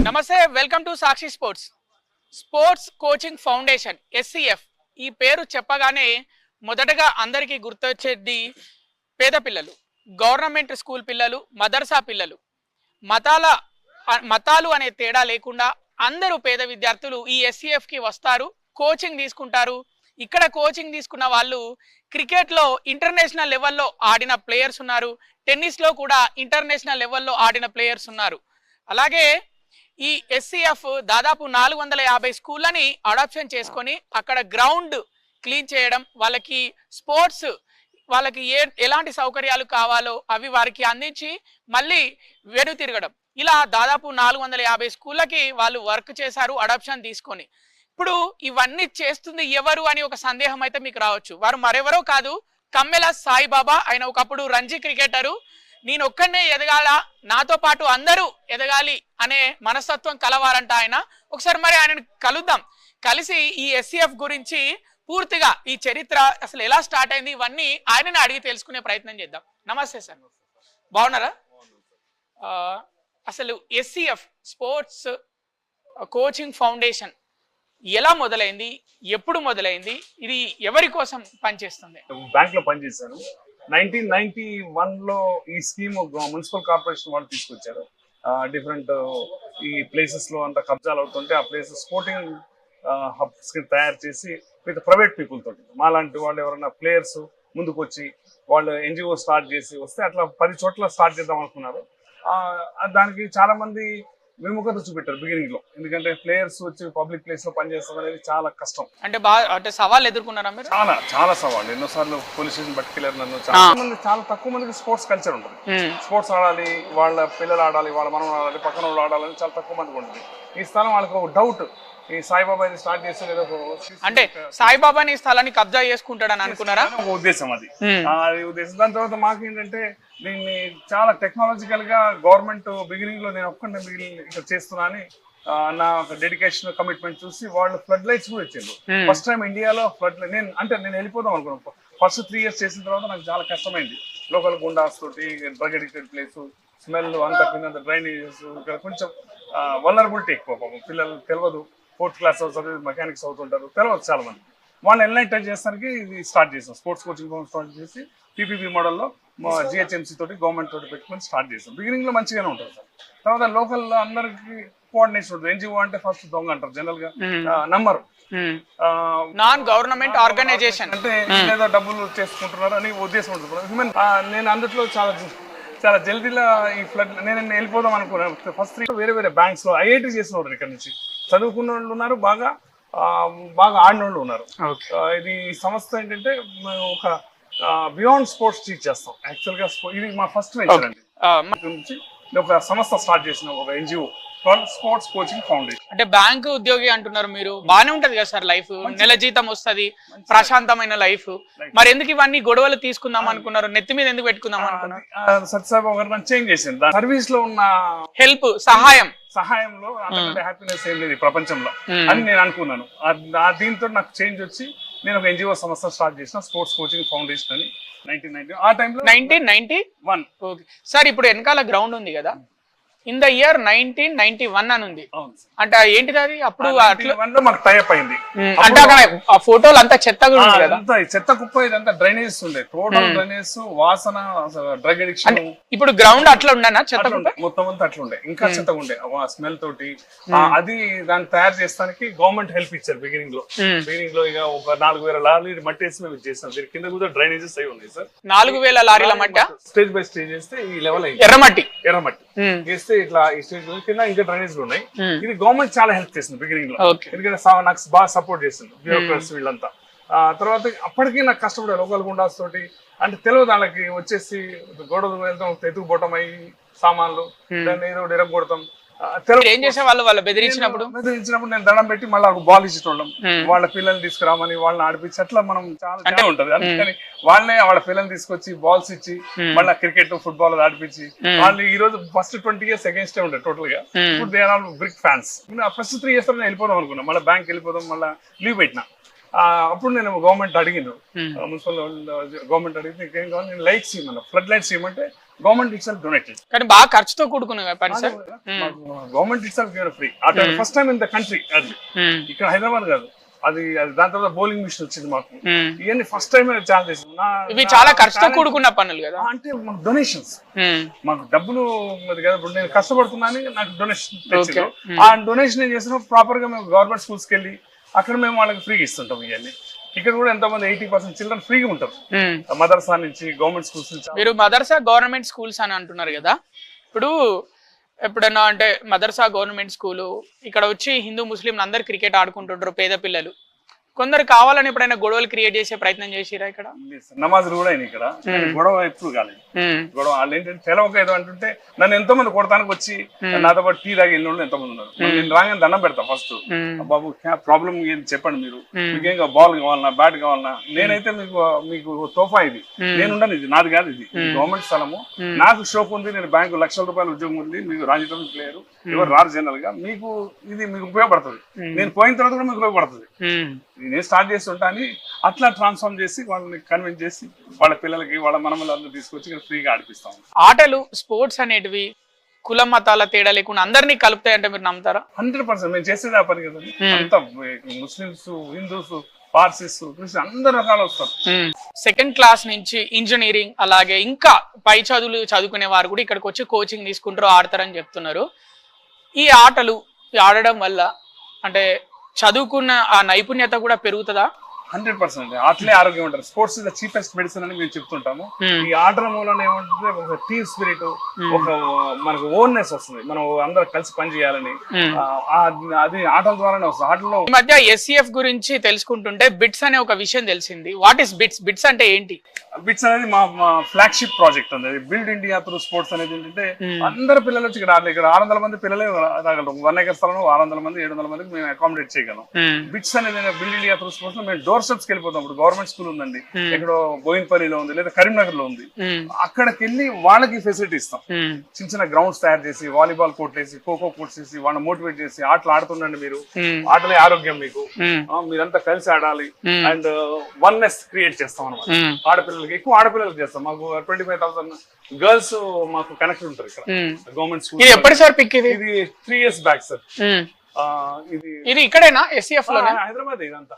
నమస్తే, welcome to Sakshi sports. Sports coaching foundation SCF ఈ పేరు చెప్పగానే మొదటగా అందరికీ గుర్తొచ్చేది పేద పిల్లలు, గవర్నమెంట్ స్కూల్ పిల్లలు, మదర్సా పిల్లలు. మతాలు అనే తేడా లేకుండా అందరూ పేద విద్యార్థులు ఈ ఎస్సీఎఫ్కి వస్తారు, కోచింగ్ తీసుకుంటారు. ఇక్కడ కోచింగ్ తీసుకున్న వాళ్ళు క్రికెట్లో ఇంటర్నేషనల్ లెవెల్లో ఆడిన ప్లేయర్స్ ఉన్నారు, టెన్నిస్లో కూడా ఇంటర్నేషనల్ లెవెల్లో ఆడిన ప్లేయర్స్ ఉన్నారు. అలాగే ఈ ఎస్సీఎఫ్ దాదాపు 450 స్కూళ్ళని అడాప్షన్ చేసుకొని అక్కడ గ్రౌండ్ క్లీన్ చేయడం, వాళ్ళకి స్పోర్ట్స్ వాళ్ళకి ఎలాంటి సౌకర్యాలు కావాలో అవి వారికి అందించి మళ్ళీ వెనుతిరగడం. ఇలా దాదాపు 450 స్కూళ్ళకి వాళ్ళు వర్క్ చేశారు అడాప్షన్ తీసుకొని. ఇప్పుడు ఇవన్నీ చేస్తుంది ఎవరు అని ఒక సందేహం అయితే మీకు రావచ్చు. వారు మరెవరో కాదు, కమ్మెల సాయిబాబా. ఆయన ఒకప్పుడు రంజీ క్రికెటరు. నేను ఒక్కనే ఎదగాల, నాతో పాటు అందరూ ఎదగాలి అనే మనస్తత్వం కలవారంట ఆయన. ఒకసారి మరి ఆయనను కలుద్దాం, కలిసి ఈ ఎస్సీఎఫ్ గురించి పూర్తిగా ఈ చరిత్ర అసలు ఎలా స్టార్ట్ అయింది ఇవన్నీ ఆయనని అడిగి తెలుసుకునే ప్రయత్నం చేద్దాం. నమస్తే సార్, బాగున్నారా? అసలు ఎస్సీఎఫ్ స్పోర్ట్స్ కోచింగ్ ఫౌండేషన్ ఎలా మొదలైంది, ఎప్పుడు మొదలైంది, ఇది ఎవరి కోసం పనిచేస్తుంది? బ్యాంక్ లో పనిచేశాను. 1991లో ఈ స్కీమ్ మున్సిపల్ కార్పొరేషన్ వాళ్ళు తీసుకొచ్చారు. డిఫరెంట్ ఈ ప్లేసెస్ లో అంతా కబ్జాలు అవుతుంటే ఆ ప్లేసెస్ స్పోర్టింగ్ హబ్స్ కి తయారు చేసి విత్ ప్రైవేట్ పీపుల్ తోటి మాలాంటి వాళ్ళు ఎవరైనా ప్లేయర్స్ ముందుకు వచ్చి వాళ్ళు ఎన్జిఓ స్టార్ట్ చేసి వస్తే అట్లా 10 చోట్ల స్టార్ట్ చేద్దాం అనుకున్నారు. దానికి చాలా మంది విముఖత చూపెట్టారు బిగినింగ్ లో, ఎందుకంటే ప్లేయర్స్ వచ్చి పబ్లిక్ ప్లేస్ లో పనిచేస్తాం అనేది చాలా కష్టం. అంటే సవాళ్ళు ఎదుర్కొన్నారా మీరు? చాలా చాలా సవాళ్ళు. ఎన్నోసార్లు పోలీస్ స్టేషన్ పట్టుకెళ్ళారు నన్ను. చాలా తక్కువ మందికి స్పోర్ట్స్ కల్చర్ ఉంటుంది. స్పోర్ట్స్ ఆడాలి, వాళ్ళ పిల్లలు ఆడాలి, వాళ్ళ మనం ఆడాలి, పక్కన వాళ్ళు ఆడాలని చాలా తక్కువ మందికి ఉంటుంది. ఈ స్థలం వాళ్ళకి ఒక డౌట్, ఈ సాయిబాబా ఇది స్టార్ట్ చేస్తే లేదా అంటే సాయిబాబాని ఈ స్థలాన్ని కబ్జా చేసుకుంటాడని అనుకున్నారా? ఒక ఉద్దేశం అది ఉద్దేశం. దాని తర్వాత మాకు ఏంటంటే దీన్ని చాలా టెక్నాలజికల్ గా గవర్నమెంట్ బిగినింగ్ లో నేను ఒక్కడిని ఇక్కడ చేస్తున్నా అని నా డెడికేషన్ కమిట్మెంట్ చూసి వాళ్ళు ఫ్లడ్ లైట్స్ కూడా ఇచ్చారు. ఫస్ట్ టైం ఇండియాలో ఫ్లడ్ లైట్. నేను వెళ్ళిపోదాం అనుకున్నాను. ఫస్ట్ 3 years చేసిన తర్వాత నాకు చాలా కష్టమైంది. లోకల్ గుండాస్ తోటి, డ్రగ్ అడిక్టెడ్ ప్లేస్, స్మెల్ అంతా కింద డ్రైనేజెస్, ఇక్కడ కొంచెం వల్నరబిలిటీ ఎక్కువ. పిల్లలు తెలియదు, 4th class చదివి మెకానిక్స్ అవుతుంటారు, తెలియదు చాలా మంది. వాళ్ళు ఎన్లైట్ చేస్తానికి ఇది స్టార్ట్ చేసాం. స్పోర్ట్స్ కోచింగ్ స్టార్ట్ చేసి పీపీపీ మోడల్లో జిహెచ్ఎంసీ తోటి గవర్నమెంట్ తోటి పెట్టుకుని స్టార్ట్ చేసాం. బిగినింగ్ లో మంచిగానే ఉంటుంది సార్. తర్వాత లోకల్ అందరికి కోఆర్డినేషన్ ఉంటుంది. ఎన్జిఓ అంటే ఫస్ట్ దొంగ అంటారు జనరల్ గా, నంబర్ నాన్ గవర్నమెంట్ ఆర్గనైజేషన్ అంటే ఏదో డబ్బులు చేసుకుంటున్నారు అని ఉద్దేశం ఉంటుంది. నేను అందులో చాలా జల్దీలో ఈ ఫ్లడ్ నేను వెళ్ళిపోదాం అనుకున్నాను. ఫస్ట్ వేరే వేరే బ్యాంక్స్ లో ఐఐటీ చేసిన వాళ్ళు ఇక్కడ నుంచి చదువుకున్న వాళ్ళు ఉన్నారు, బాగా ఆడిన వాళ్ళు ఉన్నారు. ఇది సంస్థ ఏంటంటే ఒక బియాండ్ స్పోర్ట్స్ టీచ్ చేస్తాం. యాక్చువల్ గా ఇది మా ఫస్ట్ వెంచర్ అండి. నుంచి ఒక సంస్థ స్టార్ట్ చేసిన ఒక ఎన్జిఓ స్పోర్ట్స్ కోచింగ్ ఫౌండేషన్. అంటే బ్యాంక్ ఉద్యోగి అంటున్నారు మీరు, బానే ఉంటది కదా సార్ లైఫ్, నెల జీతం వస్తుంది, ప్రశాంతమైన లైఫ్. మరి ఎందుకు ఇవన్నీ గొడవలు తీసుకుందాం అనుకున్నారు, నెత్తి మీద ఎందుకు పెట్టుకుందాం అనుకున్నారు? సత్యసాయి గారు నన్ను చేంజ్ చేసింది. సర్వీస్ లో ఉన్న హెల్ప్ సహాయంలో అంతకంటే హ్యాపీనెస్ ఏం లేదు ప్రపంచంలో అని నేను అనుకున్నాను. దీంతో నాకు చేంజ్ వచ్చి నేను ఒక ఎన్జిఓ సంస్థ స్టార్ట్ చేసిన, స్పోర్ట్స్ కోచింగ్ ఫౌండేషన్ అని 1990. ఆ టైంలో 1991. ఓకే సార్, ఇప్పుడు వెనకాల గ్రౌండ్ ఉంది కదా, ఇన్ ద ఇయర్ 1991 అని ఉంది. అంటే ఏంటిది అది? అప్పుడు మాకు టైప్ అయింది. అంటే అక్కడ ఆ ఫోటోలు అంతా చెత్త కూడా ఉంది కదా, చెత్త కుప్ప, ఇదంతా డ్రైనేజెస్ ఉండే, టోటల్ డ్రైనేజెస్, వాసన, డ్రగ్ అడిక్షన్. ఇప్పుడు గ్రౌండ్ అట్లా ఉండనా? చెత్త మొత్తం అంతా అట్లా ఉండే, ఇంకా చెత్తగా ఉండే స్మెల్ తోటి. అది దాన్ని తయారు చేస్తానికి గవర్నమెంట్ హెల్ప్ ఇచ్చారు బిగినింగ్ లో. ఇక ఒక 4000 లారీలు మట్టి వేసి మేము చేస్తాం. దీని కింద కూడా డ్రైనేజెస్ అయి ఉన్నాయి సార్. 4000 లారీల మట్టి స్టేజ్ బై స్టేజ్ చేస్తే ఈ లెవెల్ ఎర్రమట్టి వేస్తే ఇట్లా ఈ స్టేజ్ కింద ఇంకా డ్రైనేజ్ ఉన్నాయి. ఇది గవర్నమెంట్ చాలా హెల్ప్ చేసింది బిగినింగ్ లో, ఎందుకంటే నాకు బాగా సపోర్ట్ చేసింది బ్యూరోక్రాట్స్ వీళ్ళంతా. తర్వాత అప్పటికీ నాకు కష్టపడే లోకల్ గుండాస్ తోటి, అంటే తెలియదు వాళ్ళకి వచ్చేసి గొడవలు వెళ్తాం, ఎత్తుకుపోవటం అయ్యి సామాన్లు, దాన్ని ఏదో డెరక్ కొడతాం. ఏం చేసేవాళ్ళు? వాళ్ళు బెదిరించినప్పుడు నేను దండం పెట్టి మళ్ళీ బాల్ ఇచ్చేటోళ్ళం. వాళ్ళ పిల్లల్ని తీసుకురామని వాళ్ళని ఆడిపించి అట్లా మనం చాలా ఉంటది. అందుకని వాళ్ళే వాళ్ళ పిల్లల్ని తీసుకొచ్చి బాల్స్ ఇచ్చి మళ్ళీ క్రికెట్, ఫుట్బాల్ ఆడిపించి వాళ్ళు ఈ రోజు ఫస్ట్ 20 years అగేన్స్ట్ ఉండే టోటల్ గా. ఇప్పుడు they are all brick fans. First 3 years నేను వెళ్ళిపోదాం అనుకున్నా, మళ్ళీ బ్యాంక్ వెళ్ళిపోదాం, మళ్ళీ లీవ్ పెట్టినా. అప్పుడు నేను గవర్నమెంట్ అడిగిను, మున్సిపల్ గవర్నమెంట్ అడిగితే ఇంకేం కావాలి, నేను లైట్స్ ఇవ్వమన్నా, ఫ్లడ్ లైట్స్ ఇవ్వమంటే గవర్నమెంట్ ఇట్స్ డొనేటెడ్. కానీ బాగా ఖర్చుతో కూడుకున్న పని sir. Government it's free. First time in the country అది, ఇక్కడ హైదరాబాద్ కాదు, అది దాని తర్వాత బౌలింగ్ మిషన్ వచ్చింది మాకు. ఇవన్నీ ఫస్ట్ టైం చాలా చేసింది. ఇవి చాలా ఖర్చుతో కూడుకున్న పనులు కదా. అంటే మాకు డొనేషన్స్, మాకు డబ్బులు కదా, ఇప్పుడు నేను కష్టపడుతున్నాను, నాకు డొనేషన్ తెచ్చింది. ఆ డొనేషన్ ఏం చేసినా ప్రాపర్ గా మేము గవర్నమెంట్ స్కూల్స్ కి వెళ్ళి అక్కడ మేము వాళ్ళకి ఫ్రీగా ఇస్తుంటాం. ఇవన్నీ ఇక్కడ కూడా ఎంతమంది 80% చిల్డ్రన్ ఫ్రీగా ఉంటారు మదర్సా నుంచి, గవర్నమెంట్ స్కూల్స్ నుంచి. మీరు మదర్సా గవర్నమెంట్ స్కూల్స్ అని అంటున్నారు కదా, ఇప్పుడు ఎప్పుడన్నా అంటే మదర్సా గవర్నమెంట్ స్కూలు ఇక్కడ వచ్చి హిందూ ముస్లింలు అందరు క్రికెట్ ఆడుకుంటుంటారు, పేద పిల్లలు. కొందరు కావాలని ఎప్పుడైనా గొడవలు క్రియేట్ చేసే ప్రయత్నం చేసిరా ఇక్కడ? నమాజులు కూడా అయినా ఇక్కడ, గొడవ ఎప్పుడు కాలేదు. గొడవ వాళ్ళు ఏంటంటే తెలవక ఏదో అంటుంటే నన్ను ఎంతో మంది కొడతానికి వచ్చి నాతో పాటు టీ తాగి వెళ్ళిన వాళ్ళు ఎంతో మంది ఉన్నారు. నేను రాగానే దండం పెడతా ఫస్ట్, బాబు ప్రాబ్లం ఏంటి చెప్పండి, మీరు మీకేం బాల్ కావాలన్నా, బ్యాట్ కావాలన్నా, నేనైతే మీకు తోఫా ఇది, నేనుండను, ఇది నాది కాదు, ఇది గవర్నమెంట్ స్థలము, నాకు షోప్ ఉంది, నేను బ్యాంకు ₹1,00,000 ఉద్యోగం ఉంది, మీకు రాజకీయ ప్లేయర్ ఎవరు రారు జనరల్ గా, మీకు ఇది మీకు ఉపయోగపడుతుంది, నేను పోయిన తర్వాత కూడా మీకు ఉపయోగపడుతుంది, నేను స్టార్ట్ చేస్తుంటా అని అట్లా ట్రాన్స్ఫార్మ్ చేసి వాళ్ళని కన్విన్స్ చేసి వాళ్ళ పిల్లలకి వాళ్ళ మనమలందరూ తీసుకొచ్చి ఫ్రీగా ఆడిపిస్తాం. ఆటలు స్పోర్ట్స్ అనేటివి కుల మతాల తేడా లేకుండా అందరినీ కలుపుతాయంటే మీరు నమ్ముతారా? 100% మేము చేసేది ఆ పని కదా. అంతా ముస్లిమ్స్, హిందూస్, పార్సీస్, క్రిస్టియన్ అందరు రకాలు వస్తారు. సెకండ్ క్లాస్ నుంచి ఇంజనీరింగ్ అలాగే ఇంకా పై చదువులు చదువుకునే వారు కూడా ఇక్కడికి వచ్చి కోచింగ్ తీసుకుంటారు, ఆడతారని చెప్తున్నారు. ఈ ఆటలు ఆడడం వల్ల అంటే చదువుకున్న ఆ నైపుణ్యత కూడా పెరుగుతుందా? 100%. ఆటలే ఆరోగ్యం ఉంటారు. Sports is the cheapest medicine అని మేము చెప్తుంటాము. ఈ ఆటల మూలన ఏమంటే ఒక టీమ్ స్పిరిట్, ఒక మనకు ఓన్నెస్ వస్తుంది, మనం అందరూ కలిసి పని చేయాలని, అది ఆటల ద్వారానే వస్తుంది. ఆటల్లో ఈ మధ్య SCF గురించి తెలుసుకుంటుంటే బిట్స్ అనే ఒక విషయం తెలిసింది. What is bits? బిట్స్ అంటే ఏంటి? బిట్స్ అనేది మా ఫ్లాగ్షిప్ ప్రాజెక్ట్ ఉంది. బిల్డ్ ఇండియా త్రూ స్పోర్ట్స్ అనేది ఏంటంటే అందరు పిల్లలు వచ్చి ఇక్కడ ఆడలేదు. ఇక్కడ 600 మంది పిల్లలే రాగలరు. 1 acre స్థలంలో 600 మంది 700 మందికి మేము అకామిడేట్ చేయగలం. బిట్స్ అనేది బిల్డ్ ఇండియా త్రూ స్పోర్ట్స్ లో మేము డోర్ స్టెప్స్కి వెళ్ళిపోతాం. ఇప్పుడు గవర్నమెంట్ స్కూల్ ఉందండి, ఎక్కడో బోయిన్పల్లిలో ఉంది, లేదా కరీంనగర్ లో ఉంది, అక్కడికి వెళ్ళి వాళ్ళకి ఫెసిలిటీ ఇస్తాం. చిన్న చిన్న గ్రౌండ్స్ తయారు చేసి, వాలీబాల్ కోర్ట్ వేసి, ఖోఖో కోర్ట్స్ వేసి, వాళ్ళని మోటివేట్ చేసి, ఆటలు ఆడుతుండండి మీరు, ఆటలే ఆరోగ్యం మీకు, మీరంతా కలిసి ఆడాలి అండ్ వన్నెస్ క్రియేట్ చేస్తాం అనమాట. ఆడపిల్లలకి ఎక్కువ ఆడపిల్లలకి చేస్తాం. మాకు 25,000 గర్ల్స్ మాకు కనెక్ట్ ఉంటారు ఇక్కడ గవర్నమెంట్ స్కూల్. ఎప్పటి సార్ పిక్ ఇది? 3 years బ్యాక్ సార్. ఇది ఇక్కడేనా SCF లో? హైదరాబాద్ ఇదంతా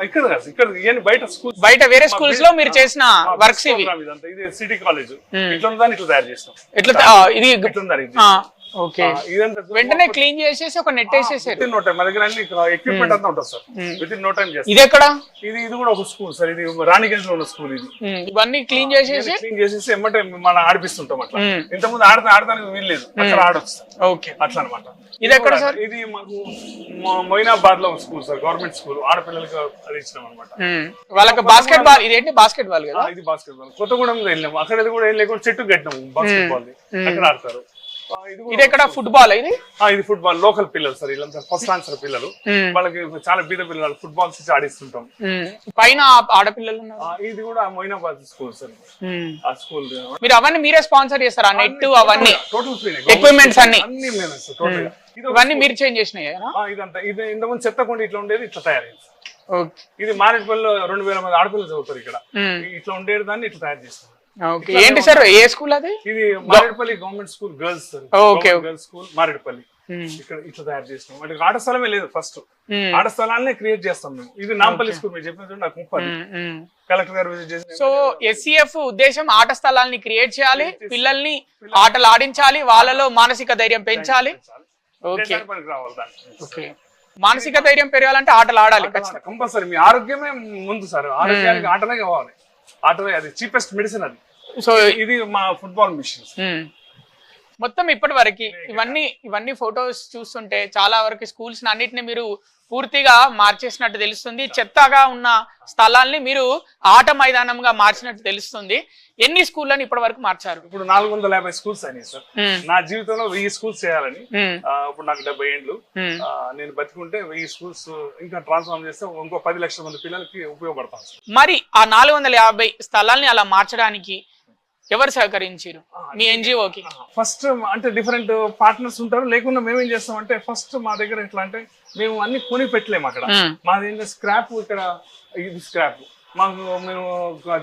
ఇక్కడ కాదు, ఇక్కడ బయట స్కూల్, బయట వేరే స్కూల్స్ లో మీరు చేసిన వర్క్స్ ఇవి. ఇది సిటీ కాలేజ్ ఇట్లా ఉందని ఇట్లా తయారు చేస్తాం. ఇట్లా ఇది వెంటనే క్లీన్ చేసేసి ఒక నెట్ వేసేసారు. మా దగ్గర అన్ని ఎక్విప్మెంట్ అంతా ఉంటుంది sir. Within no time చేస్తాం. ఇది ఎక్కడ? ఇది కూడా ఒక స్కూల్ సార్. ఇది రాణిగంజ్ లో ఉన్న స్కూల్. ఇది ఇవన్నీ క్లీన్ చేసేసి ఎమ్మటే మనం ఆడిపిస్తుంటాం. అట్లా ఇంతకుముందు ఆడటానికి వీల్లేదు, అక్కడ ఆడొచ్చు. ఓకే, అట్లా అనమాట. ఇది ఎక్కడ సార్? ఇది మాకు మొయినాబాద్ లో స్కూల్ సార్, గవర్నమెంట్ స్కూల్. ఆడపిల్లలకి అది ఇచ్చినాం అనమాట. వాళ్ళకి బాస్కెట్ బాల్. ఇదేంటి బాస్కెట్ బాల్ కదా? ఇది బాస్కెట్ బాల్. కొత్తగూడెం వెళ్ళాము, అక్కడ కూడా ఏం లేకుండా చెట్టు కట్టినాము బాస్కెట్ బాల్. అక్కడ ఆడతారు. ఇది ఎక్కడ? ఫుట్బాల్. ఇది ఫుట్బాల్. లోకల్ పిల్లలు సార్, వీళ్ళంతా ఫస్ట్ ఆన్సర్ పిల్లలు. వాళ్ళకి చాలా బీద పిల్లలు ఫుట్బాల్స్ ఇచ్చి ఆడిస్తుంటాం. పైన ఆడపిల్లలు. ఇది కూడా మొయినాబాద్ స్కూల్ సార్. ఆ స్కూల్ మీరు అవన్నీ మీరే స్పాన్సర్ చేస్తారా? నెట్ అవన్నీ టోటల్ ఫ్రీ, ఎక్విప్మెంట్స్ అన్ని టోటల్. ఇవన్నీ మీరు చేంజ్ చేసినాయి? ఇదంతా ఇది ఇంతకుముందు చెత్తకుండా ఇట్లా ఉండేది, ఇట్లా తయారైంది. ఇది మారేడుపల్లిలో 2,000 మంది ఆడపిల్లలు చదువుతారు ఇక్కడ. ఇట్లా ఉండేది దాన్ని ఇట్లా తయారు చేస్తాం. ఏంటి సార్, ఏ స్కూల్ అది? ఇది Marredpally government school girls sir. Girls school Marredpally. ఇక్కడ ఇట్లా తయారు చేస్తాం. వాటికి ఆట స్థలమే లేదు. ఫస్ట్ ఆట స్థలాన్ని క్రియేట్ చేస్తాం మేము. ఇది నాంపల్లి స్కూల్ మీరు చెప్పినట్టు నాకు 30 కలెక్టర్ గారు విజిట్ చేసి. సో SCF ఉద్దేశం ఆట స్థలాన్ని క్రియేట్ చేయాలి, పిల్లల్ని ఆటలు ఆడించాలి, వాళ్ళలో మానసిక ధైర్యం పెంచాలి. ఓకే, మానసిక ధైర్యం పెరగాలంటే ఆటలు ఆడాలి కంపల్సరీ. మీ ఆరోగ్యమే ముందు సార్. ఆరోగ్యానికి ఆటలే కావాలి. ఆటలే అది చీపెస్ట్ మెడిసిన్ అది. సో ఇది మా ఫుట్బాల్ మిషన్. మొత్తం ఇప్పటి వరకు ఇవన్నీ ఫొటోస్ చూస్తుంటే చాలా వరకు స్కూల్స్ అన్నిటిని మీరు పూర్తిగా మార్చేసినట్టు తెలుస్తుంది. చెత్తగా ఉన్న స్థలాల్ని మీరు ఆట మైదానంగా మార్చినట్టు తెలుస్తుంది. ఎన్ని స్కూళ్ళని ఇప్పటి వరకు మార్చారు? ఇప్పుడు 450 స్కూల్స్ అయినాయి సార్. నా జీవితంలో 1000 స్కూల్స్ చేయాలని. ఇప్పుడు నాకు 70 ఏళ్ళు. నేను బతికుంటే 1000 స్కూల్స్ ఇంకా ట్రాన్స్ఫార్మ్ చేస్తే ఇంకో 10 లక్షల మంది పిల్లలకి ఉపయోగపడతాను. మరి ఆ 450 స్థలాల్ని అలా మార్చడానికి ఎవరు సహకరించారు మీ ఎన్జిఓకి? ఫస్ట్ అంటే డిఫరెంట్ పార్ట్నర్స్ ఉంటారు, లేకుండా మేమేం చేస్తాం అంటే ఫస్ట్ మా దగ్గర ఎట్లా అంటే మేము అన్ని కొని పెట్టలేము అక్కడ. మాది ఏంటంటే స్క్రాప్, ఇక్కడ ఇది స్క్రాప్ మాకు, మేము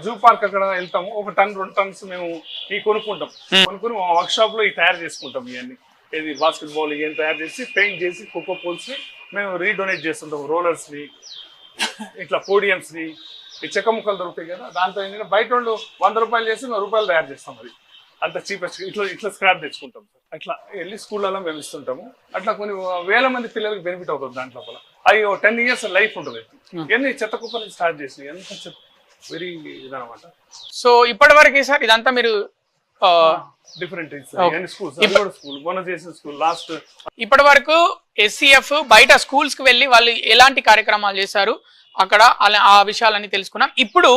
జూ పార్క్ అక్కడ వెళ్తాము, 1 టన్ 2 టన్స్ మేము ఈ కొనుక్కుంటాం. కొనుక్కొని వర్క్ షాప్ లో ఈ తయారు చేసుకుంటాం. ఇవన్నీ ఇది బాస్కెట్ బాల్ ఇవన్నీ తయారు చేసి పెయింట్ చేసి కోకో పోల్స్ మేము రీడొనేట్ చేస్తుంటాం. రోలర్స్ ని ఇట్లా పోడియమ్స్ ని, ఈ చెక్క ముక్కలు దొరుకుతాయి కదా, దాంతో ఏంటంటే బయట వాళ్ళు 100 రూపాయలు చేసి 100 రూపాయలు తయారు చేస్తాం. అది అంత చీపెస్ట్. ఇట్లా స్క్రాప్ తెచ్చుకుంటాం. అట్లా వెళ్ళి స్కూళ్ళలో మేము ఇస్తుంటాము. అట్లా కొన్ని వేల మంది పిల్లలకి బెనిఫిట్ అవుతుంది దాంట్లో. అవి 10 ఇయర్స్ లైఫ్ ఉంటుంది. ఎన్ని చెత్త కుప్పని స్టార్ట్ చేసి ఎంత వెరీ ఇదనమాట. సో ఇప్పటి వరకు సార్ ఇదంతా మీరు డిఫరెంట్ స్కూల్స్, స్కూల్ మొన్న చేసిన స్కూల్ లాస్ట్ ఇప్పటి వరకు ఎస్సీఎఫ్ బయట స్కూల్స్ కి వెళ్ళి వాళ్ళు ఎలాంటి కార్యక్రమాలు చేశారు అక్కడ ఆ విషయాలన్నీ తెలుసుకున్నాం. ఇప్పుడు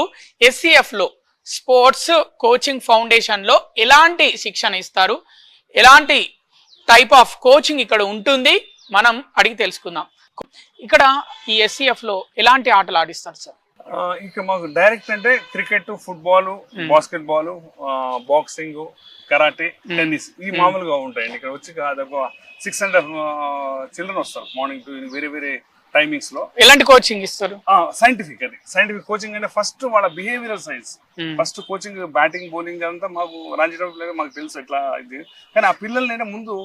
ఎస్సీఎఫ్ లో స్పోర్ట్స్ కోచింగ్ ఫౌండేషన్ లో ఎలాంటి శిక్షణ ఇస్తారు, ఎలాంటి టైప్ ఆఫ్ కోచింగ్ ఇక్కడ ఉంటుంది, మనం అడిగి తెలుసుకుందాం. ఇక్కడ ఈ ఎస్సీఎఫ్ లో ఎలాంటి ఆటలు ఆడిస్తారు సార్? ఇంకా మాకు డైరెక్ట్ అంటే cricket, football, basket ball, boxing, karate, tennis ఈ మామూలుగా ఉంటాయండి. ఇక్కడ వచ్చి దాదాపు 600 చిల్డ్రన్ వస్తారు మార్నింగ్ టు వేరే వేరే టైమింగ్స్ లో. ఎలాంటి కోచింగ్ ఇస్తారు? సైంటిఫిక్. అది సైంటిఫిక్ కోచింగ్ అంటే ఫస్ట్ వాళ్ళ behavioural science first coaching. Batting bowling అంతా మాకు రంజీ మాకు తెలుసు ఎట్లా ఇది, కానీ ఆ పిల్లల్ని ముందు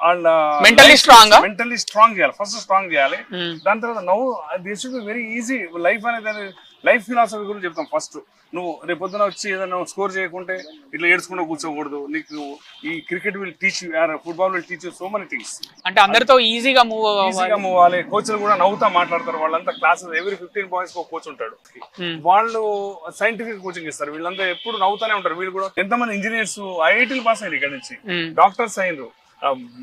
వాళ్ళ మెంటలీ స్ట్రాంగ్ చేయాలి. ఫస్ట్ స్ట్రాంగ్ చేయాలి. దాని తర్వాత నవ్వు this should be very easy. Life అనేది లైఫ్ ఫిలాసఫీ గురించి చెప్తాం. ఫస్ట్ నువ్వు రేపొద్దున వచ్చి ఏదైనా స్కోర్ చేయకుంటే ఇట్లా ఏడ్చుకుంటూ కూర్చోకూడదు. నీకు ఈ cricket will teach you, football will teach you so many things. అంటే అందరితో ఈజీగా మూవ్ అవ్వాలి. కోచ్లు కూడా నవ్వుతా మాట్లాడతారు. వాళ్ళంతా క్లాసెస్ ఎవ్రీ 15 బాయ్స్ ఒక కోచ్ ఉంటాడు. వాళ్ళు సైంటిఫిక్ కోచింగ్ ఇస్తారు. వీళ్ళంతా ఎప్పుడు నవ్వుతానే ఉంటారు. వీళ్ళు కూడా ఎంతమంది ఇంజనీర్స్ ఐఐటీలు పాస్ అయ్యారు, ఇక్కడ నుంచి డాక్టర్స్ అయినరు.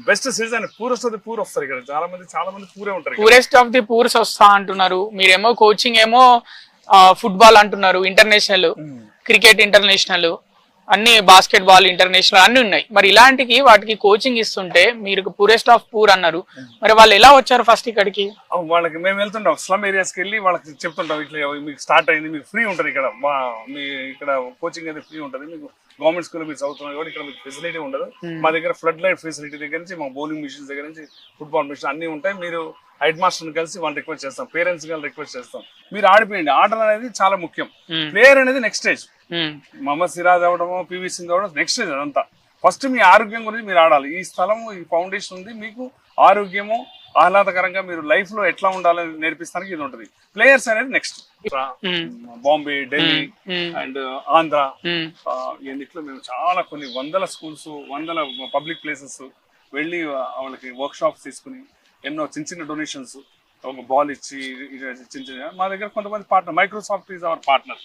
Best citizen purest of the poor వస్తారు ఇక్కడ. చాలా మంది పూరే ఉంటారు. పూరెస్ట్ ఆఫ్ ది పూర్స్ వస్తా అంటున్నారు. మీరేమో కోచింగ్ ఏమో ఫుట్బాల్ అంటున్నారు, ఇంటర్నేషనల్ క్రికెట్ ఇంటర్నేషనల్, అన్ని బాస్కెట్ బాల్ ఇంటర్నేషనల్ అన్ని ఉన్నాయి. మరి ఇలాంటికి వాటికి కోచింగ్ ఇస్తుంటే మీరు పూరెస్ట్ ఆఫ్ పూర్ అన్నారు, మరి వాళ్ళు ఎలా వచ్చారు ఫస్ట్ ఇక్కడికి? వాళ్ళకి మేము వెళ్తుంటాం, స్లమ్ ఏరియాస్కి వెళ్ళి వాళ్ళకి చెప్తుంటాం ఇట్లా మీకు స్టార్ట్ అయింది, మీకు ఫ్రీ ఉంటుంది ఇక్కడ. మీ ఇక్కడ కోచింగ్ అనేది ఫ్రీ ఉంటుంది. మీకు గవర్నమెంట్ స్కూల్ మీరు చదువుతున్నారు కాబట్టి ఇక్కడ మీకు ఫెసిలిటీ ఉండదు. మా దగ్గర ఫ్లడ్ లైట్ ఫెసిలిటీ దగ్గర నుంచి, మా బౌలింగ్ మిషన్స్ దగ్గర నుంచి ఫుట్బాల్ మిషన్ అన్ని ఉంటాయి. మీరు హెడ్ మాస్టర్ని కలిసి వాళ్ళని రిక్వెస్ట్ చేస్తాం, పేరెంట్స్ కానీ రిక్వెస్ట్ చేస్తాం. మీరు ఆడిపోయండి. ఆటలు అనేది చాలా ముఖ్యం. ప్లేయర్ అనేది నెక్స్ట్ స్టేజ్. మహమ్మద్ సిరాజ్ అవడము, పివి సింధు అవడం నెక్స్ట్ స్టేజ్. అదంతా ఫస్ట్ మీ ఆరోగ్యం గురించి మీరు ఆడాలి. ఈ స్థలం, ఈ ఫౌండేషన్ ఉంది, మీకు ఆరోగ్యము ఆహ్లాదకరంగా మీరు లైఫ్ లో ఎట్లా ఉండాలని నేర్పిస్తానికి ఇది ఉంటుంది. ప్లేయర్స్ అనేది నెక్స్ట్. బాంబే, ఢిల్లీ అండ్ ఆంధ్ర ఇట్లా మేము చాలా కొన్ని వందల స్కూల్స్, వందల పబ్లిక్ ప్లేసెస్ వెళ్ళి వాళ్ళకి వర్క్ షాప్స్ తీసుకుని ఎన్నో చిన్న డొనేషన్స్, ఒక బాల్ ఇచ్చి చిన్న మా దగ్గర కొంతమంది partner, Microsoft is our partner.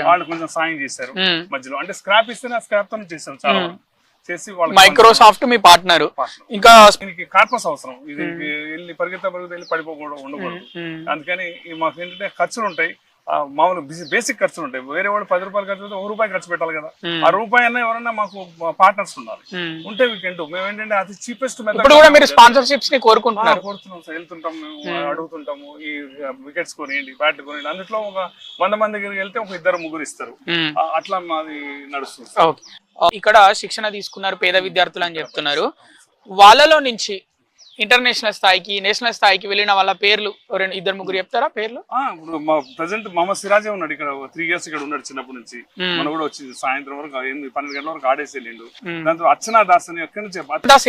వాళ్ళు కొంచెం సాయం చేశారు మధ్యలో. అంటే స్క్రాప్ ఇస్తే ఆ స్క్రాప్ తో చేశాం చాలా చేసి. వాళ్ళు మైక్రోసాఫ్ట్ మీ పార్ట్నర్. ఇంకా దీనికి కార్పస్ అవసరం. ఇది వెళ్ళి పరిగెత్త వెళ్ళి పడిపోకూడదు, ఉండకూడదు. అందుకని మాకు ఏంటంటే ఖర్చులు ఉంటాయి, మామూలు బేసిక్ ఖర్చులు ఉంటాయి. వేరే వాడు 10 రూపాయలు ఖర్చు పెడితే 1 రూపాయి ఖర్చు పెట్టాలి కదా. ఆ రూపాయి అన్న ఎవరన్నా మాకు పార్ట్నర్స్ ఉండాలి. ఉంటే వీకెండ్ మేము ఏంటంటే అది చీపెస్ట్ మెథడ్. స్పాన్సర్షిప్స్ ని కోరుకుంటున్నాం, వెళ్తుంటాం, మేము అడుగుతుంటాము. ఈ వికెట్స్ కొనియండి, బ్యాట్లు కొనియండి. అందులో ఒక 100 మంది దగ్గరికి వెళ్తే ఒక 2-3 ఇస్తారు. అట్లా మాది నడుస్తుంది. ఇక్కడ శిక్షణ తీసుకున్నారు పేద విద్యార్థులు అని చెప్తున్నారు. వాళ్ళలో నుంచి ఇంటర్నేషనల్ స్థాయికి, నేషనల్ స్థాయికి వెళ్ళిన వాళ్ళ పేర్లు 2-3 చెప్తారా పేర్లు? ఇప్పుడు మా ప్రెసెంట్ మహమ్మద్ సిరాజే ఉన్నాడు ఇక్కడ. 3 ఇయర్స్ ఇక్కడ ఉన్నాడు చిన్నప్పటి నుంచి. మన కూడా వచ్చింది సాయంత్రం వరకు 12 గంటల వరకు ఆడేసి వెళ్ళిండు. దాంతో అర్చనా దాస్ అని ఎక్కడి నుంచి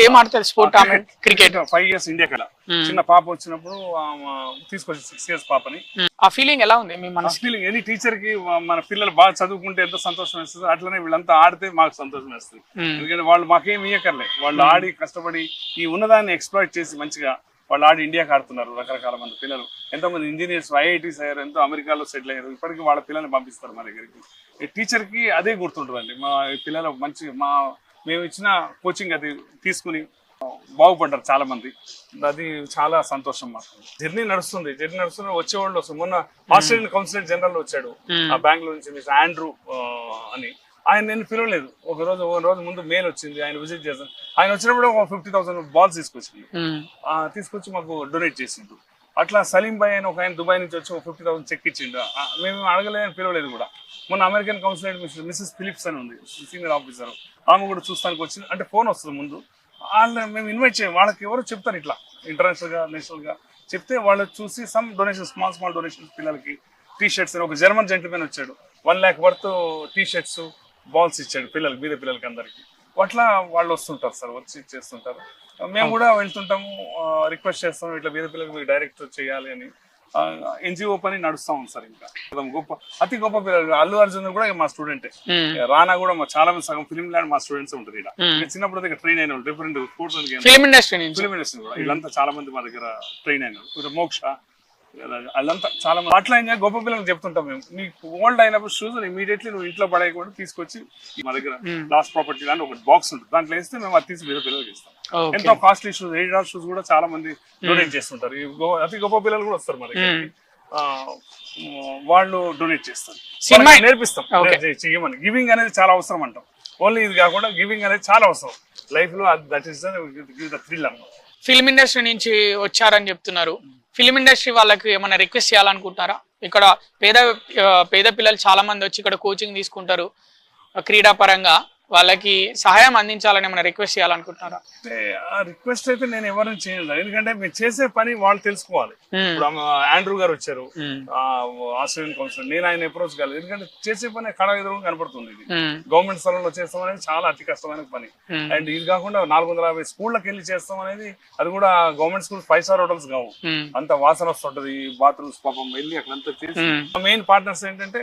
ఏం ఆడుతుంది స్పోర్ట్, క్రికెట్. 5 ఇయర్స్ ఇండియా కదా. చిన్న పాప వచ్చినప్పుడు తీసుకొచ్చి 6 ఇయర్స్ పాపని. ఆ ఫీలింగ్ ఎలా ఉంది మీ మనసు? ఫీలింగ్ ఎనీ టీచర్ కి మన పిల్లలు బాగా చదువుకుంటే ఎంతో సంతోషం వేస్తుంది. అట్లనే వీళ్ళంతా ఆడితే మాకు సంతోషం వేస్తుంది. ఎందుకంటే వాళ్ళు మాకేం ఇయ్యకర్లే, వాళ్ళు ఆడి కష్టపడి ఈ ఉన్నదాన్ని ఎక్స్ప్లాయిట్ చేసి మంచిగా వాళ్ళు ఆడి ఇండియాకి ఆడుతున్నారు. రకరకాల మంది పిల్లలు, ఎంతోమంది ఇంజనీర్స్ ఐఐటీస్ అయ్యారు, ఎంతో అమెరికాలో సెటిల్ అయ్యారు. ఇప్పటికీ వాళ్ళ పిల్లల్ని పంపిస్తారు మా దగ్గరికి. టీచర్ కి అదే గుర్తుంటుందండి. మా పిల్లలు మంచి మేము ఇచ్చిన కోచింగ్ అది తీసుకుని బాగుపడ్డారు చాలా మంది. అది చాలా సంతోషం. మాకు జర్నీ నడుస్తుంది. వచ్చేవాళ్ళు వస్తుంది. మొన్న ఆస్ట్రేలియన్ కౌన్సిలర్ జనరల్ వచ్చాడు బెంగళూరు నుంచి, మిస్ ఆండ్రూ అని. ఆయన నేను పిలవలేదు. ఒక రోజు ముందు మెయిల్ వచ్చింది, ఆయన విజిట్ చేశాను. ఆయన వచ్చినప్పుడు ఒక 50,000 బాల్స్ తీసుకొచ్చి మాకు డొనేట్ చేసిండు. అట్లా సలీం భాయ్ అని ఒక ఆయన దుబాయ్ నుంచి వచ్చి 50,000 చెక్ ఇచ్చిండు. మేము అడగలేదని పిలవలేదు కూడా. మొన్న అమెరికన్ కౌన్సిలేట్ మిస్సెస్ ఫిలిప్స్ అని ఉంది, సీనియర్ ఆఫీసర్, ఆమె కూడా చూస్తానికి వచ్చింది. అంటే ఫోన్ వస్తుంది ముందు, వాళ్ళని మేము ఇన్వైట్ చేయం, వాళ్ళకి ఎవరు చెప్తారు ఇట్లా ఇంటర్నేషనల్గా నేషనల్గా చెప్తే వాళ్ళు చూసి సమ్ డొనేషన్, స్మాల్ డొనేషన్స్ పిల్లలకి టీ షర్ట్స్. ఒక జర్మన్ జెంటిల్మెన్ వచ్చాడు, 1 lakh worth T shirts balls ఇచ్చాడు పిల్లలకి, బీద పిల్లలకి అందరికి. అట్లా వాళ్ళు వస్తుంటారు సార్, వచ్చి చేస్తుంటారు. మేము కూడా వెళ్తుంటాము, రిక్వెస్ట్ చేస్తాము ఇట్లా బీద పిల్లలకి మీరు డైరెక్ట్ చేయాలి అని. ఎన్జిఓ పని నడుస్తా ఉంది సార్. ఇంకా గొప్ప, అతి గొప్ప పిల్లలు అల్లు అర్జున్ కూడా మా స్టూడెంటే, రానా కూడా చాలా మంది సగం ఫిల్మ్ ల్యాండ్ మా స్టూడెంట్స్ ఉంటుంది ఇక్కడ. చిన్నప్పుడు దగ్గర ట్రైన్ అయిన డిఫరెంట్ స్పోర్ట్స్ ఫిల్మ్ ఇండస్ట్రీ కూడా వీళ్ళంతా చాలా మంది మా దగ్గర ట్రైన్ అయినారు. మోక్ష వాళ్ళంతా చాలా మంది అట్లా అయినా గొప్ప పిల్లలకు చెప్తుంటాం మేము, నీకు ఓల్డ్ అయినప్పుడు షూస్ ఇమీడియట్లీ నువ్వు ఇంట్లో పడేయకుండా తీసుకొచ్చి మా దగ్గర లాస్ట్ ప్రాపర్టీ అని ఒక బాక్స్ ఉంటుంది, దాంట్లో వేస్తే మేము అది తీసి వేరే పిల్లలకి ఇస్తాం. ఎంతో కాస్ట్లీ షూస్, $8 షూస్ కూడా చాలా మంది డొనేట్ చేస్తుంటారు. అతి గొప్ప పిల్లలు కూడా వస్తారు మన దగ్గర, వాళ్ళు డొనేట్ చేస్తారు, నేర్పిస్తాం చేయమని. గివింగ్ అనేది చాలా అవసరం అంటాం. ఓన్లీ ఇది కాకుండా గివింగ్ అనేది చాలా అవసరం లైఫ్ లో. దట్ ఈస్ ద థ్రిల్ అన్నమాట. ఫిల్మ్ ఇండస్ట్రీ నుంచి వచ్చారని చెప్తున్నారు. ఫిల్మ్ ఇండస్ట్రీ వాళ్ళకి ఏమైనా రిక్వెస్ట్ చేయాలనుకుంటున్నారా? ఇక్కడ పేద పిల్లలు చాలా మంది వచ్చి ఇక్కడ కోచింగ్ తీసుకుంటారు, క్రీడా పరంగా వాళ్ళకి సహాయం అందించాలని ఏమైనా రిక్వెస్ట్ చేయాలనుకుంటున్నారా? ఆ రిక్వెస్ట్ అయితే నేను ఎవరిని చేయలేదు, ఎందుకంటే మీరు చేసే పని వాళ్ళు తెలుసుకోవాలి. ఇప్పుడు ఆండ్రూ గారు వచ్చారు, ఆస్ట్రేలియన్ కౌన్సిల్, నేను ఆయన అప్రోచ్ కాలేదు, ఎందుకంటే చేసే పని కళ ఎదురుగా కనపడుతుంది. ఇది గవర్నమెంట్ స్థలంలో చేస్తాం అనేది చాలా అతి కష్టమైన పని. అండ్ ఇది కాకుండా 450 స్కూళ్ళకి వెళ్ళి చేస్తాం అనేది, అది కూడా గవర్నమెంట్ స్కూల్ 5-star హోటల్స్ కావు, అంత వాసన వస్తుంటది, బాత్రూమ్స్ పాపం వెళ్ళి అక్కడంతా చేసి. మెయిన్ పార్ట్నర్స్ ఏంటంటే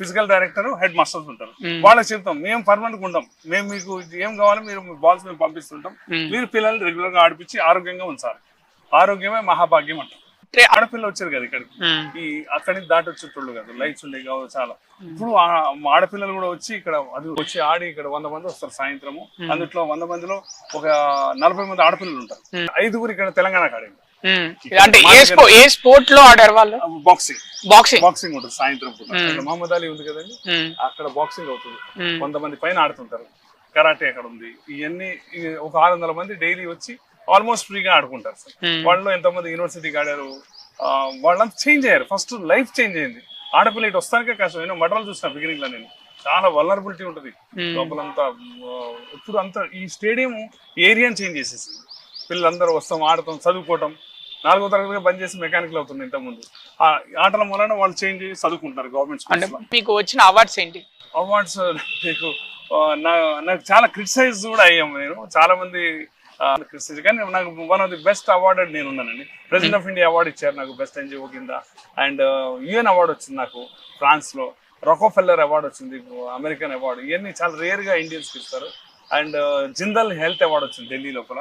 ఫిజికల్ డైరెక్టర్, హెడ్ మాస్టర్స్ ఉంటారు. వాళ్ళకి చెప్తాం మేము పర్మనెంట్ ఉంటాం, మేము మీకు ఏం కావాలి మీరు బాల్స్ మేము పంపిస్తుంటాం, మీరు పిల్లల్ని రెగ్యులర్ గా ఆడిపించి ఆరోగ్యంగా ఉంచాలి. ఆరోగ్యమే మహాభాగ్యం అంటాం. ఆడపిల్ల వచ్చారు కదా ఇక్కడికి, ఈ అక్కడి నుంచి దాటి వచ్చేటోళ్ళు కదా, లైట్స్ ఉండే కావచ్చు చాలా. ఇప్పుడు ఆడపిల్లలు కూడా వచ్చి ఇక్కడ అది వచ్చి ఆడి ఇక్కడ 100 మంది వస్తారు సాయంత్రము. అందులో 100 మందిలో ఒక 40 మంది ఆడపిల్లలు ఉంటారు. 5గురు ఇక్కడ తెలంగాణకు ఆడింది. అంటే ఏ స్పోర్ట్ లో ఆడారు వాళ్ళు? బాక్సింగ్ ఉంటుంది సాయంత్రం పూట. మహమ్మద్ అలీ ఉంది కదండి, అక్కడ బాక్సింగ్ అవుతుంది. 100 మంది పైన ఆడుతుంటారు. కరాటే అక్కడ ఉంది. ఇవన్నీ ఒక 600 మంది డైలీ వచ్చి ఆల్మోస్ట్ ఫ్రీగా ఆడుకుంటారు సార్. వాళ్ళు ఎంతమంది యూనివర్సిటీకి ఆడారు, వాళ్ళంతా చేంజ్ అయ్యారు. ఫస్ట్ లైఫ్ చేంజ్ అయింది. ఆడపిల్ల ఇటు వస్తానికే కష్టం. నేను మటలు చూసిన బిగినింగ్ లో, నేను చాలా వల్నరబిలిటీ ఉంటుంది లోపలంతా. ఇప్పుడు అంతా ఈ స్టేడియం ఏరియాని చేంజ్ చేసేసింది. పిల్లలందరూ వస్తాం, ఆడతాం, చదువుకోవటం. 4వ తరగతిగా బంద్ చేసి మెకానికల్ అవుతుంది ఇంతకుముందు. ఆటల మూలన వాళ్ళు చేంజ్ చేసి చదువుకుంటారు గవర్నమెంట్ స్కూల్స్. మీకు వచ్చిన అవార్డ్స్ ఏంటి? అవార్డ్స్ మీకు నాకు చాలా క్రిటిసైజ్ కూడా అయ్యాము. నేను చాలా మంది క్రిటిసైజ్, కానీ నాకు one of the best awarded నేను ఉన్నానండి. ప్రెసిడెంట్ ఆఫ్ ఇండియా అవార్డు ఇచ్చారు నాకు బెస్ట్ ఎన్జిఓ కింద. అండ్ UN అవార్డు వచ్చింది నాకు ఫ్రాన్స్ లో. రాకోఫెల్లర్ అవార్డు వచ్చింది, అమెరికన్ అవార్డు. ఇవన్నీ చాలా రేర్ గా ఇండియన్స్ ఇస్తారు. అండ్ జిందల్ హెల్త్ అవార్డు వచ్చింది ఢిల్లీ లోపల.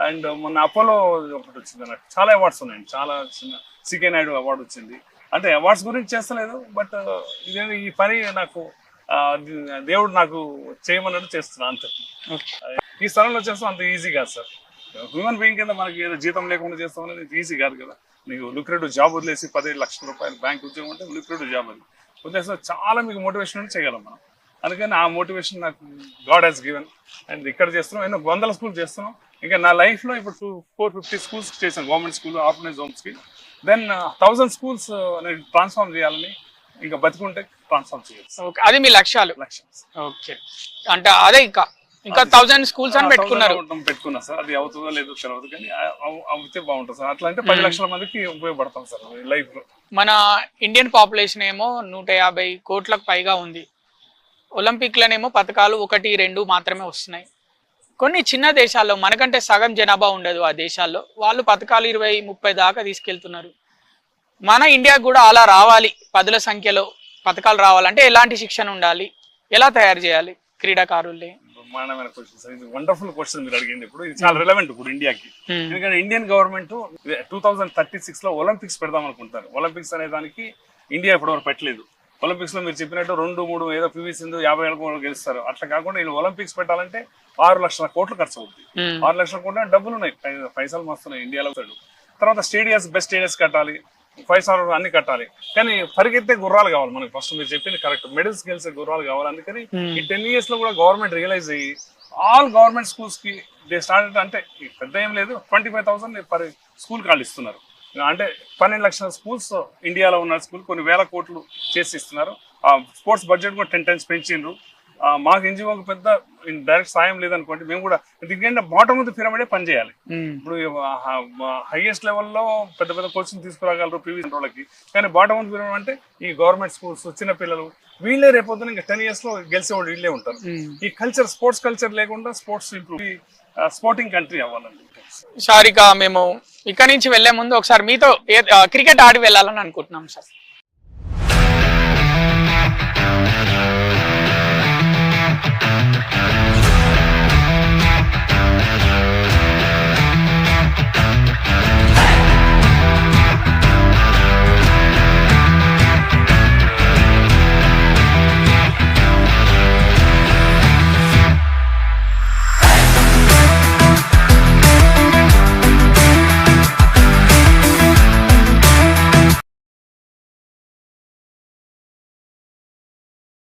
అండ్ మొన్న అపోలో ఒకటి వచ్చింది. నాకు చాలా అవార్డ్స్ ఉన్నాయండి, చాలా చిన్న సికే నాయుడు అవార్డు వచ్చింది. అంటే అవార్డ్స్ గురించి చేస్తలేదు, బట్ ఇదే ఈ పని నాకు దేవుడు నాకు చేయమన్నట్టు చేస్తున్నా అంతే. ఈ స్థలంలో చేస్తాం అంత ఈజీ కాదు సార్. హ్యూమన్ బీయింగ్ కింద మనకి ఏదో జీతం లేకుండా చేస్తాం అనేది ఈజీ కాదు కదా. నీకు లుక్రేటివ్ జాబ్ వదిలేసి 15 లక్షల రూపాయలు బ్యాంక్ ఉద్యోగం అంటే లుక్రేటివ్ జాబ్ అది వదిలేసి చాలా మీకు మోటివేషన్ చేయగలం మనం. అందుకని ఆ మోటివేషన్ నాకు గాడ్ హెస్ గివెన్. అండ్ ఇక్కడ చేస్తున్నాం, ఎన్నో 100 స్కూల్ చేస్తున్నాం. ఇంకా నా లైఫ్ లో ఇప్పుడు 450 స్కూల్స్ చేశాను, గవర్నమెంట్ స్కూల్, ఆర్ఫనైజ్ హోమ్స్ కి. దెన్ 1000 స్కూల్స్ నేను ట్రాన్స్ఫార్మ్ చేయాలని, ఇంకా బతికుంటే ట్రాన్స్ఫార్మ్ చేయాలి. అది మీ లక్ష్యాలు? ఓకే, అంటే అదే ఇంకా 1000 స్కూల్స్ అని పెట్టుకున్నా సార్. అది అవుతుందో లేదో తెలియదు, కానీ అవుతే బాగుంటుంది సార్. అట్లా అంటే 10 లక్షల మందికి ఉపయోగపడతాం సార్ లైఫ్ లో. మన ఇండియన్ పాపులేషన్ ఏమో 150 కోట్లకు పైగా ఉంది. ఒలింపిక్ లోనేమో పథకాలు 1-2 మాత్రమే వస్తున్నాయి. కొన్ని చిన్న దేశాల్లో మనకంటే సగం జనాభా ఉండదు ఆ దేశాల్లో, వాళ్ళు పథకాలు 20-30 దాకా తీసుకెళ్తున్నారు. మన ఇండియాకు కూడా అలా రావాలి, 10ల సంఖ్యలో పథకాలు రావాలంటే ఎలాంటి శిక్షణ ఉండాలి, ఎలా తయారు చేయాలి క్రీడాకారుల్ని? బ్రహ్మాండమైన క్వశ్చన్ సార్. ఇది వండర్ఫుల్ క్వశ్చన్ మీరు అడిగింది. ఇప్పుడు ఇది చాలా రిలవెంట్ ఇప్పుడు ఇండియాకి. ఎందుకంటే ఇండియన్ గవర్నమెంట్ 2036 లో ఒలింపిక్స్ పెడదాం అనుకుంటారు. ఒలింపిక్స్ అనే దానికి ఇండియా ఇప్పటివరకు పెట్టలేదు. ఒలింపిక్స్ లో మీరు చెప్పినట్టు 2-3 ఏదో PV సింధు 50 ఏళ్ళ గెలుస్తారు. అట్లా కాకుండా వీళ్ళు ఒలింపిక్స్ పెట్టాలంటే 6 లక్షల కోట్లు ఖర్చు అవుతుంది. 6 లక్షల కోట్లు డబ్బులు ఉన్నాయి, పైసలు మస్తున్నాయి ఇండియాలో. తర్వాత స్టేడియాస్, బెస్ట్ స్టేడియాస్ కట్టాలి, 5-star అన్ని కట్టాలి. కానీ పరిగెత్తే గుర్రాలు కావాలి మనకి. ఫస్ట్ మీరు చెప్పింది కరెక్ట్, మెడల్స్ గెలిచే గుర్రాలు కావాలి. అందుకని ఈ 10 years లో కూడా గవర్నమెంట్ రియలైజ్ అయ్యి ఆల్ గవర్నమెంట్ స్కూల్స్ కి దే స్టార్టెడ్. అంటే పెద్ద ఏం లేదు, 25,000 పర్ స్కూల్ కాళ్ళు ఇస్తున్నారు. అంటే 12 లక్షల స్కూల్స్ ఇండియాలో ఉన్న స్కూల్ కొన్ని వేల కోట్లు చేసి ఇస్తున్నారు. స్పోర్ట్స్ బడ్జెట్ కూడా 10 times పెంచిండ్రు. మాకు ఎన్జిఓకి పెద్ద డైరెక్ట్ సాయం లేదనుకోండి, మేము కూడా ఎందుకంటే బాటమ్ ఆఫ్ ది పిరమిడే పనిచేయాలి. ఇప్పుడు హైయెస్ట్ లెవెల్లో పెద్ద పెద్ద కోచింగ్ తీసుకురాగలరు పీవీ వాళ్ళకి, కానీ బాటమ్ ఆఫ్ ది పిరమిడ్ అంటే ఈ గవర్నమెంట్ స్కూల్స్, చిన్న పిల్లలు వీళ్ళే రేపొద్దున ఇంకా 10 years లో గెలిచేవాళ్ళు వీళ్ళే ఉంటారు. ఈ కల్చర్, స్పోర్ట్స్ కల్చర్ లేకుండా స్పోర్ట్స్ ఇంప్రూవ్, స్పోర్టింగ్ కంట్రీ అవ్వాలండి. సార్ ఇక మేము ఇక్కడి నుంచి వెళ్లే ముందు ఒకసారి మీతో క్రికెట్ ఆడి వెళ్ళాలని అనుకుంటున్నాం సార్.